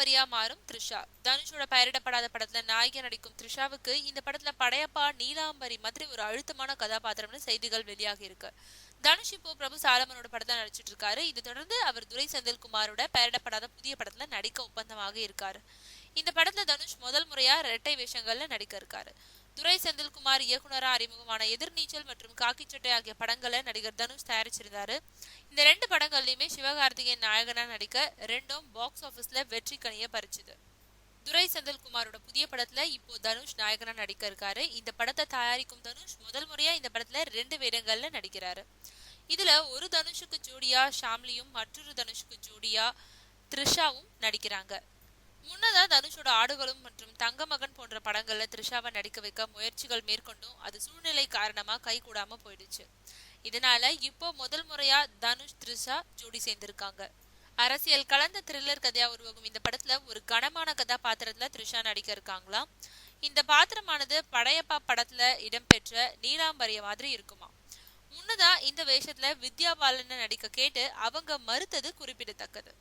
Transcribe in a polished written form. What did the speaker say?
நீலாம்பரியா மாறும் த்ரிஷா. தனுஷோட பெயரிடப்படாத படத்துல நாயகி நடிக்கும் த்ரிஷாவுக்கு இந்த படத்துல படையப்பா நீலாம்பரி மாதிரி ஒரு அழுத்தமான கதாபாத்திரம்னு செய்திகள் வெளியாகி இருக்கு. தனுஷ் இப்போ பிரபு சாலமனோட படத்துல நடிச்சிட்டு இருக்காரு. இது தொடர்ந்து அவர் துரை செந்தில்குமாரோட பெயரிடப்படாத புதிய படத்துல நடிக்க ஒப்பந்தமாக இருக்காரு. இந்த படத்துல தனுஷ் முதல் முறையா இரட்டை வேஷங்கள்ல நடிக்க இருக்காரு. துரை செந்தில்குமார் இயக்குனரா அறிமுகமான எதிர்நீச்சல் மற்றும் காக்கி சட்டை ஆகிய படங்களை நடிகர் தனுஷ் தயாரிச்சிருந்தாரு. இந்த 2 படங்கள்லயுமே சிவகார்த்திகேயன் நாயகனா நடிக்க ரெண்டும் பாக்ஸ் ஆபீஸ்ல வெற்றி கனிய பறிச்சுது. துரை செந்தில்குமாரோட புதிய படத்துல இப்போ தனுஷ் நாயகனா நடிக்க இருக்காரு. இந்த படத்தை தயாரிக்கும் தனுஷ் முதல் முறையா இந்த படத்துல 2 வேடங்கள்ல நடிக்கிறாரு. இதுல ஒரு தனுஷுக்கு ஜோடியா ஷாம்லியும் மற்றொரு தனுஷுக்கு ஜோடியா த்ரிஷாவும் நடிக்கிறாங்க. முன்னதா தனுஷோட ஆடுகளும் மற்றும் தங்கமகன் போன்ற படங்கள்ல த்ரிஷாவை நடிக்க வைக்க முயற்சிகள் மேற்கொண்டும் அது சூழ்நிலை காரணமா கை கூடாம போயிடுச்சு. இதனால இப்போ முதல் முறையா தனுஷ் த்ரிஷா ஜோடி சேர்ந்திருக்காங்க. அரசியல் கலந்த த்ரில்லர் கதையா உருவாகும் இந்த படத்துல ஒரு கனமான கதாபாத்திரத்துல த்ரிஷா நடிக்க இருக்காங்களாம். இந்த பாத்திரமானது படையப்பா படத்துல இடம்பெற்ற நீலாம்பரிய மாதிரி இருக்குமா. முன்னதா இந்த வேஷத்துல வித்யா பாலன் நடிக்க கேட்டு அவங்க மறுத்தது குறிப்பிடத்தக்கது.